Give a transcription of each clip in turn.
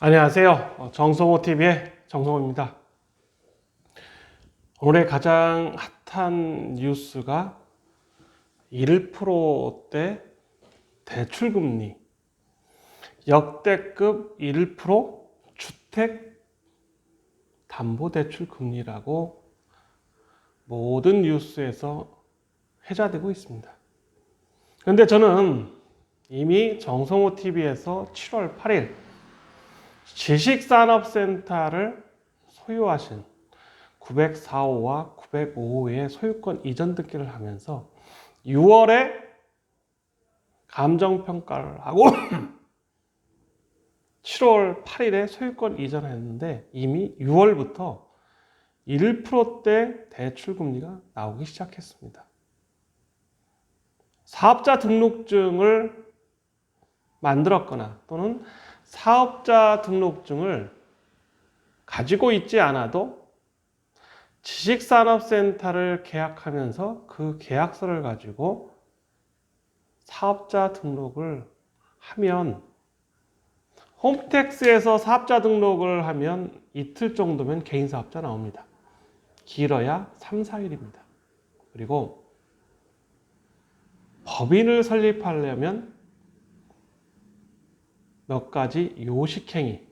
안녕하세요. 정성호 TV의 정성호입니다. 오늘의 가장 핫한 뉴스가 1%대 대출금리, 역대급 1% 주택 담보대출 금리라고 모든 뉴스에서 회자되고 있습니다. 그런데 저는 이미 정성호 TV에서 7월 8일 지식산업센터를 소유하신 904호와 905호의 소유권 이전 등기를 하면서 6월에 감정평가를 하고 7월 8일에 소유권 이전했는데 이미 6월부터 1%대 대출금리가 나오기 시작했습니다. 사업자 등록증을 만들었거나 또는 사업자 등록증을 가지고 있지 않아도 지식산업센터를 계약하면서 그 계약서를 가지고 사업자 등록을 하면 홈택스에서 사업자 등록을 하면 이틀 정도면 개인사업자 나옵니다. 길어야 3, 4일입니다. 그리고 법인을 설립하려면 몇 가지 요식행위,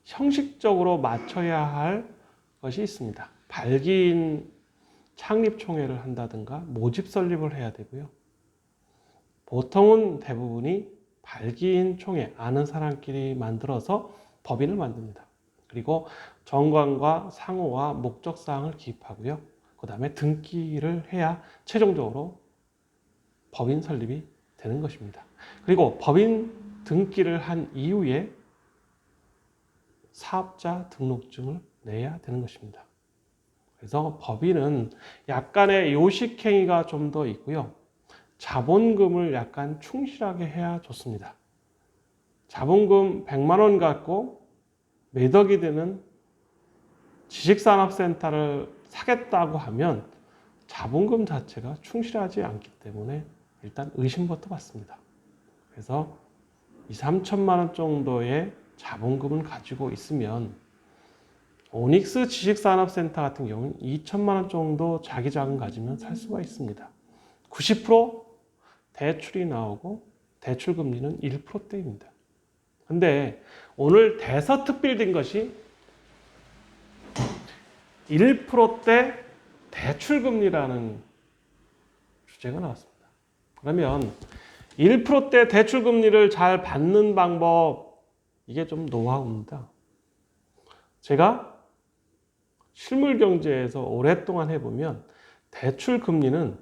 형식적으로 맞춰야 할 것이 있습니다. 발기인 창립총회를 한다든가 모집 설립을 해야 되고요. 보통은 대부분이 발기인 총회, 아는 사람끼리 만들어서 법인을 만듭니다. 그리고 정관과 상호와 목적사항을 기입하고요. 그 다음에 등기를 해야 최종적으로 법인 설립이 되는 것입니다. 그리고 법인 등기를 한 이후에 사업자 등록증을 내야 되는 것입니다. 그래서 법인은 약간의 요식행위가 좀 더 있고요. 자본금을 약간 충실하게 해야 좋습니다. 자본금 100만 원 갖고 매덕이 되는 지식산업센터를 사겠다고 하면 자본금 자체가 충실하지 않기 때문에 일단 의심부터 받습니다. 그래서 2, 3천만 원 정도의 자본금을 가지고 있으면 오닉스 지식산업센터 같은 경우는 2천만 원 정도 자기 자금 가지면 살 수가 있습니다. 90% 대출이 나오고 대출 금리는 1%대입니다. 근데 오늘 대서특필된 것이 1%대 대출 금리라는 주제가 나왔습니다. 그러면 1%대 대출 금리를 잘 받는 방법, 이게 좀 노하우입니다. 제가 실물 경제에서 오랫동안 해보면 대출 금리는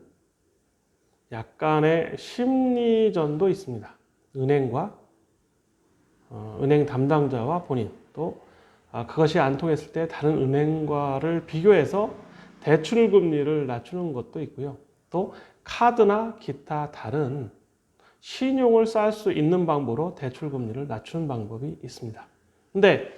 약간의 심리전도 있습니다. 은행과 은행 담당자와 본인, 또 그것이 안 통했을 때 다른 은행과를 비교해서 대출 금리를 낮추는 것도 있고요. 또 카드나 기타 다른 신용을 쌓을 수 있는 방법으로 대출 금리를 낮추는 방법이 있습니다. 근데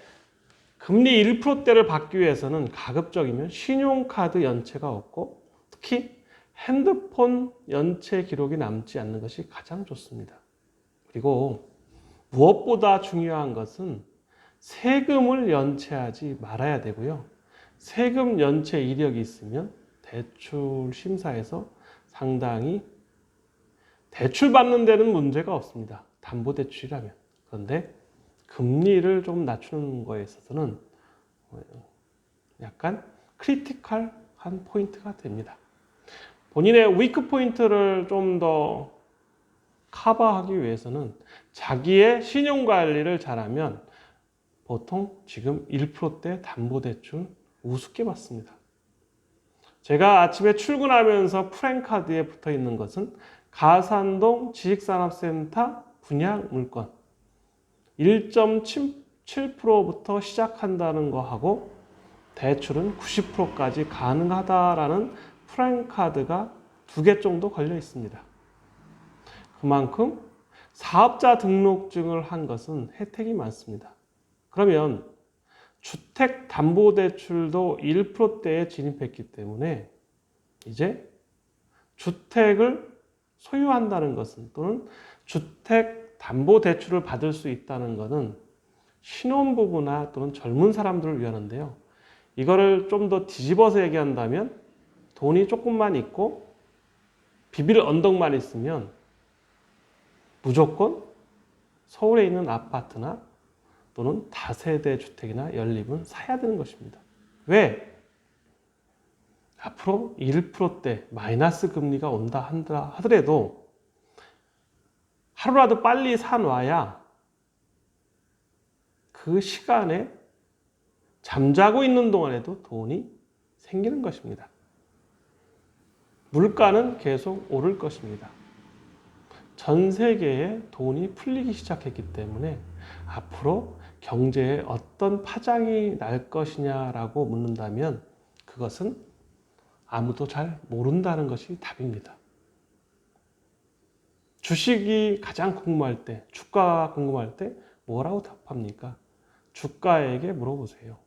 금리 1%대를 받기 위해서는 가급적이면 신용카드 연체가 없고 특히 핸드폰 연체 기록이 남지 않는 것이 가장 좋습니다. 그리고 무엇보다 중요한 것은 세금을 연체하지 말아야 되고요. 세금 연체 이력이 있으면 대출 심사에서 상당히 대출 받는 데는 문제가 없습니다. 담보대출이라면. 그런데 금리를 좀 낮추는 거에 있어서는 약간 크리티컬한 포인트가 됩니다. 본인의 위크 포인트를 좀 더 커버하기 위해서는 자기의 신용관리를 잘하면 보통 지금 1%대 담보대출 우습게 받습니다. 제가 아침에 출근하면서 프랜카드에 붙어 있는 것은 가산동 지식산업센터 분양물건 1.7%부터 시작한다는 거하고 대출은 90%까지 가능하다라는 프랜카드가 2개 정도 걸려 있습니다. 그만큼 사업자 등록증을 한 것은 혜택이 많습니다. 그러면 주택담보대출도 1%대에 진입했기 때문에 이제 주택을 소유한다는 것은 또는 주택담보대출을 받을 수 있다는 것은 신혼부부나 또는 젊은 사람들을 위하는데요. 이거를 좀 더 뒤집어서 얘기한다면 돈이 조금만 있고 비빌 언덕만 있으면 무조건 서울에 있는 아파트나 또는 다세대 주택이나 연립은 사야 되는 것입니다. 왜? 앞으로 1%대 마이너스 금리가 온다 하더라도 하루라도 빨리 사놔야 그 시간에 잠자고 있는 동안에도 돈이 생기는 것입니다. 물가는 계속 오를 것입니다. 전 세계에 돈이 풀리기 시작했기 때문에 앞으로 경제에 어떤 파장이 날 것이냐라고 묻는다면 그것은 아무도 잘 모른다는 것이 답입니다. 주식이 가장 궁금할 때, 주가가 궁금할 때 뭐라고 답합니까? 주가에게 물어보세요.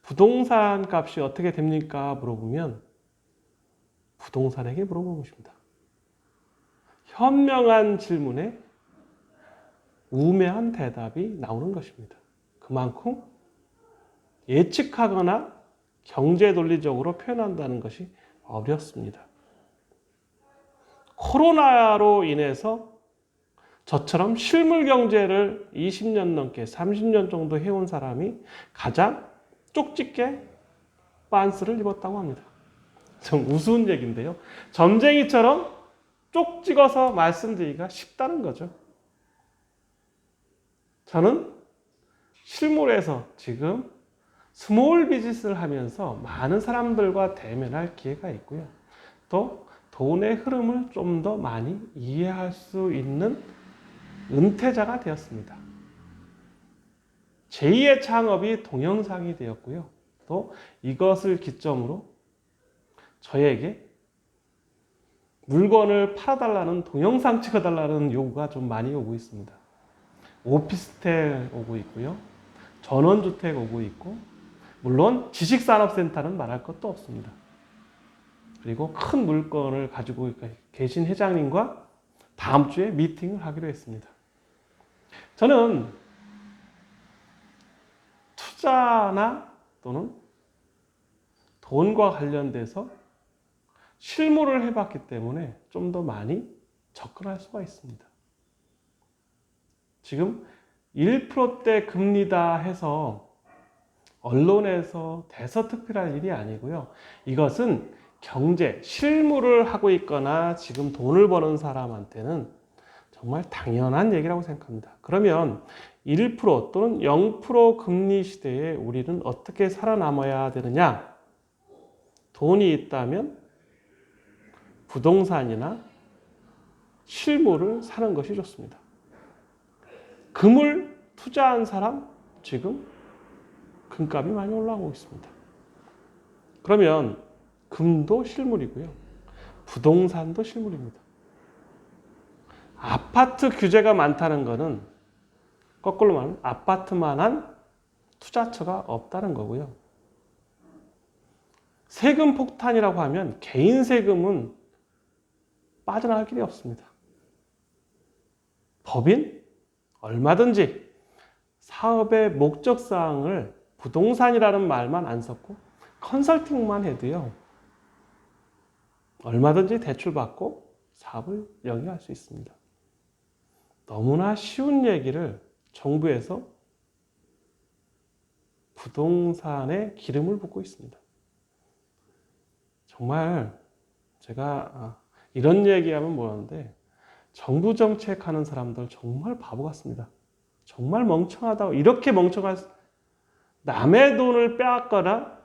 부동산 값이 어떻게 됩니까? 물어보면 부동산에게 물어보는 것입니다. 현명한 질문에 우매한 대답이 나오는 것입니다. 그만큼 예측하거나 경제 논리적으로 표현한다는 것이 어렵습니다. 코로나로 인해서 저처럼 실물 경제를 20년 넘게 30년 정도 해온 사람이 가장 쪽집게 빤스를 입었다고 합니다. 좀 우스운 얘기인데요. 점쟁이처럼 쪽 찍어서 말씀드리기가 쉽다는 거죠. 저는 실물에서 지금 스몰 비즈니스를 하면서 많은 사람들과 대면할 기회가 있고요. 또 돈의 흐름을 좀 더 많이 이해할 수 있는 은퇴자가 되었습니다. 제2의 창업이 동영상이 되었고요. 또 이것을 기점으로 저에게 물건을 팔아달라는 동영상 찍어달라는 요구가 좀 많이 오고 있습니다. 오피스텔 오고 있고요. 전원주택 오고 있고 물론 지식산업센터는 말할 것도 없습니다. 그리고 큰 물건을 가지고 계신 회장님과 다음 주에 미팅을 하기로 했습니다. 저는 투자나 또는 돈과 관련돼서 실무를 해봤기 때문에 좀 더 많이 접근할 수가 있습니다. 지금 1%대 금리다 해서 언론에서 대서특필할 일이 아니고요. 이것은 경제, 실무를 하고 있거나 지금 돈을 버는 사람한테는 정말 당연한 얘기라고 생각합니다. 그러면 1% 또는 0% 금리 시대에 우리는 어떻게 살아남아야 되느냐? 돈이 있다면 부동산이나 실물을 사는 것이 좋습니다. 금을 투자한 사람 지금 금값이 많이 올라가고 있습니다. 그러면 금도 실물이고요. 부동산도 실물입니다. 아파트 규제가 많다는 것은 거꾸로 말하면 아파트만한 투자처가 없다는 거고요. 세금 폭탄이라고 하면 개인 세금은 빠져나갈 길이 없습니다. 법인 얼마든지 사업의 목적사항을 부동산이라는 말만 안 썼고 컨설팅만 해도요. 얼마든지 대출받고 사업을 영위할 수 있습니다. 너무나 쉬운 얘기를 정부에서 부동산에 기름을 붓고 있습니다. 정말 제가 이런 얘기하면 뭐하는데 정부 정책하는 사람들 정말 바보 같습니다. 정말 멍청하다고. 이렇게 멍청할 남의 돈을 빼앗거나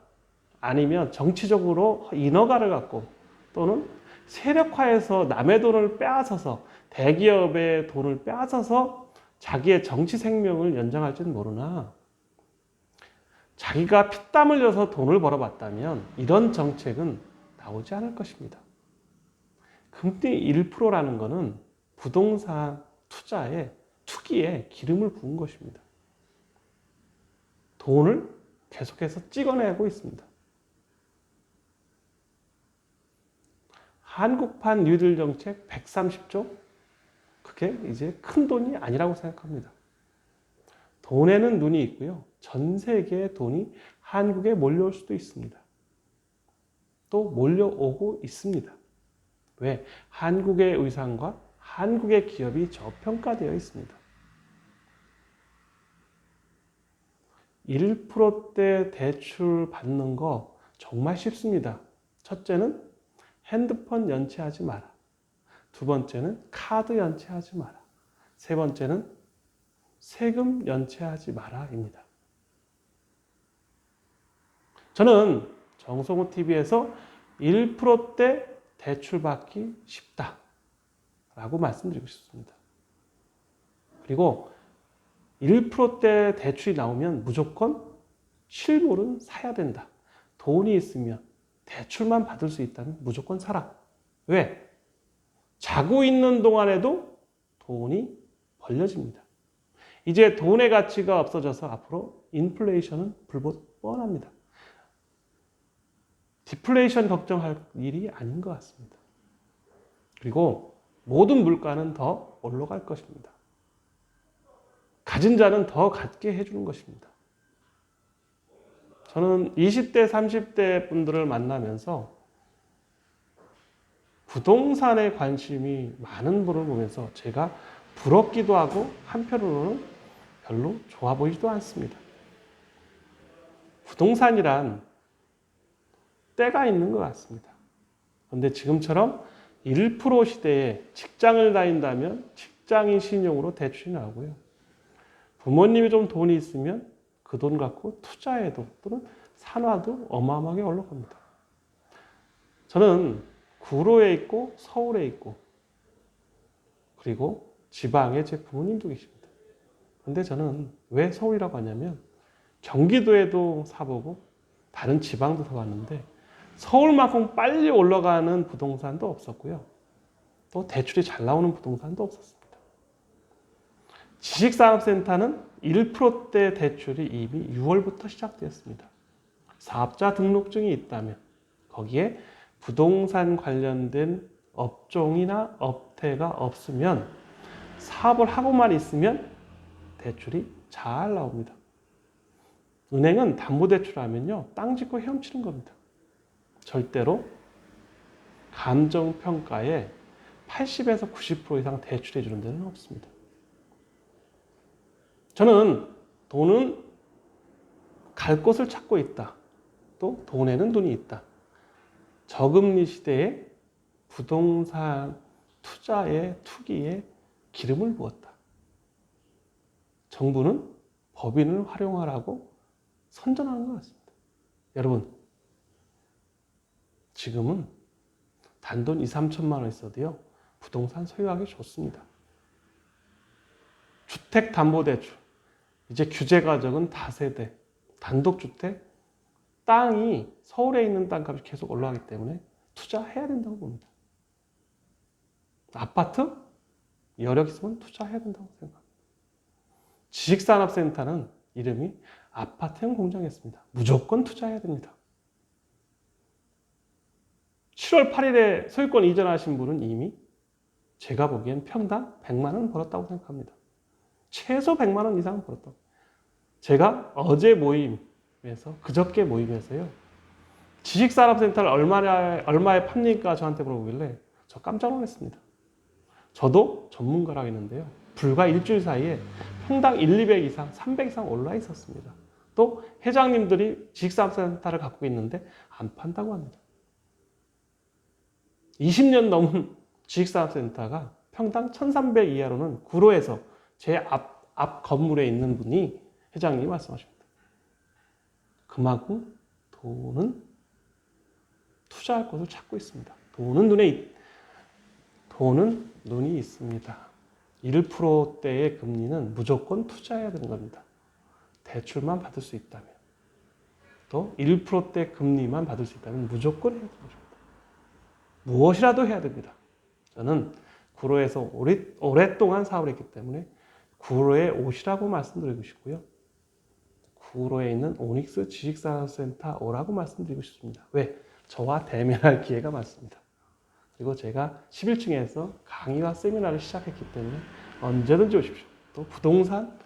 아니면 정치적으로 인허가를 갖고 또는 세력화해서 남의 돈을 빼앗아서 대기업의 돈을 빼앗아서 자기의 정치 생명을 연장할지는 모르나 자기가 피땀 흘려서 돈을 벌어봤다면 이런 정책은 나오지 않을 것입니다. 금리 1%라는 것은 부동산 투기에 기름을 부은 것입니다. 돈을 계속해서 찍어내고 있습니다. 한국판 뉴딜 정책 130조? 그게 이제 큰 돈이 아니라고 생각합니다. 돈에는 눈이 있고요. 전 세계의 돈이 한국에 몰려올 수도 있습니다. 또 몰려오고 있습니다. 왜? 한국의 의상과 한국의 기업이 저평가되어 있습니다. 1%대 대출 받는 거 정말 쉽습니다. 첫째는 핸드폰 연체하지 마라. 두 번째는 카드 연체하지 마라. 세 번째는 세금 연체하지 마라입니다. 저는 정성호TV에서 1%대 대출 받기 쉽다라고 말씀드리고 싶습니다. 그리고 1%대 대출이 나오면 무조건 실물은 사야 된다. 돈이 있으면 대출만 받을 수 있다면 무조건 사라. 왜? 자고 있는 동안에도 돈이 벌려집니다. 이제 돈의 가치가 없어져서 앞으로 인플레이션은 불보 뻔합니다. 디플레이션 걱정할 일이 아닌 것 같습니다. 그리고 모든 물가는 더 올라갈 것입니다. 가진 자는 더 갖게 해주는 것입니다. 저는 20대, 30대 분들을 만나면서 부동산에 관심이 많은 분을 보면서 제가 부럽기도 하고 한편으로는 별로 좋아 보이지도 않습니다. 부동산이란 때가 있는 것 같습니다. 그런데 지금처럼 1% 시대에 직장을 다닌다면 직장인 신용으로 대출이 나오고요. 부모님이 좀 돈이 있으면 그 돈 갖고 투자해도 또는 산화도 어마어마하게 올라갑니다. 저는 구로에 있고 서울에 있고 그리고 지방에 제 부모님도 계십니다. 그런데 저는 왜 서울이라고 하냐면 경기도에도 사보고 다른 지방도 사봤는데 서울만큼 빨리 올라가는 부동산도 없었고요. 또 대출이 잘 나오는 부동산도 없었습니다. 지식산업센터는 1%대 대출이 이미 6월부터 시작되었습니다. 사업자 등록증이 있다면 거기에 부동산 관련된 업종이나 업태가 없으면 사업을 하고만 있으면 대출이 잘 나옵니다. 은행은 담보대출하면요 땅 짓고 헤엄치는 겁니다. 절대로 감정평가에 80에서 90% 이상 대출해 주는 데는 없습니다. 저는 돈은 갈 곳을 찾고 있다. 또 돈에는 돈이 있다. 저금리 시대에 부동산 투자에 투기에 기름을 부었다. 정부는 법인을 활용하라고 선전하는 것 같습니다. 여러분, 지금은 단돈 2, 3천만 원 있어도요, 부동산 소유하기 좋습니다. 주택담보대출, 이제 규제가 적은 다세대, 단독주택, 땅이 서울에 있는 땅값이 계속 올라가기 때문에 투자해야 된다고 봅니다. 아파트? 여력 있으면 투자해야 된다고 생각합니다. 지식산업센터는 이름이 아파트형 공장이었습니다. 무조건 투자해야 됩니다. 7월 8일에 소유권 이전하신 분은 이미 제가 보기엔 평당 100만 원 벌었다고 생각합니다. 최소 100만 원 이상은 벌었다고. 제가 어제 모임에서, 그저께 모임에서요, 지식산업센터를 얼마에 팝니까? 저한테 물어보길래 저 깜짝 놀랐습니다. 저도 전문가라고 했는데요. 불과 일주일 사이에 평당 1, 200 이상, 300 이상 올라 있었습니다. 또 회장님들이 지식산업센터를 갖고 있는데 안 판다고 합니다. 20년 넘은 지식산업센터가 평당 1,300 이하로는 구로에서 제 앞 건물에 있는 분이 회장님이 말씀하십니다. 그만큼 돈은 투자할 곳을 찾고 있습니다. 돈은 눈이 있습니다. 1%대의 금리는 무조건 투자해야 되는 겁니다. 대출만 받을 수 있다면. 또 1%대 금리만 받을 수 있다면 무조건 해야 되는 겁니다. 무엇이라도 해야 됩니다. 저는 구로에서 오랫동안 사업을 했기 때문에 구로에 오시라고 말씀드리고 싶고요. 구로에 있는 오닉스 지식산업센터 오라고 말씀드리고 싶습니다. 왜? 저와 대면할 기회가 많습니다. 그리고 제가 11층에서 강의와 세미나를 시작했기 때문에 언제든지 오십시오. 또 부동산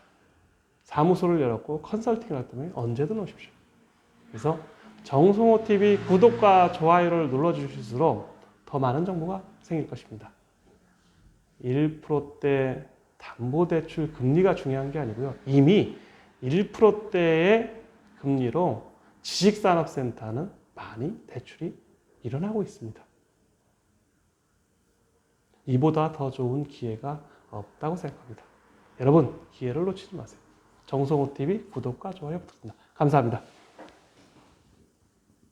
사무소를 열었고 컨설팅을 했다면 언제든 오십시오. 그래서 정성호TV 구독과 좋아요를 눌러주실수록 더 많은 정보가 생길 것입니다. 1%대 담보대출 금리가 중요한 게 아니고요. 이미 1%대의 금리로 지식산업센터는 많이 대출이 일어나고 있습니다. 이보다 더 좋은 기회가 없다고 생각합니다. 여러분, 기회를 놓치지 마세요. 정성호TV 구독과 좋아요 부탁드립니다. 감사합니다.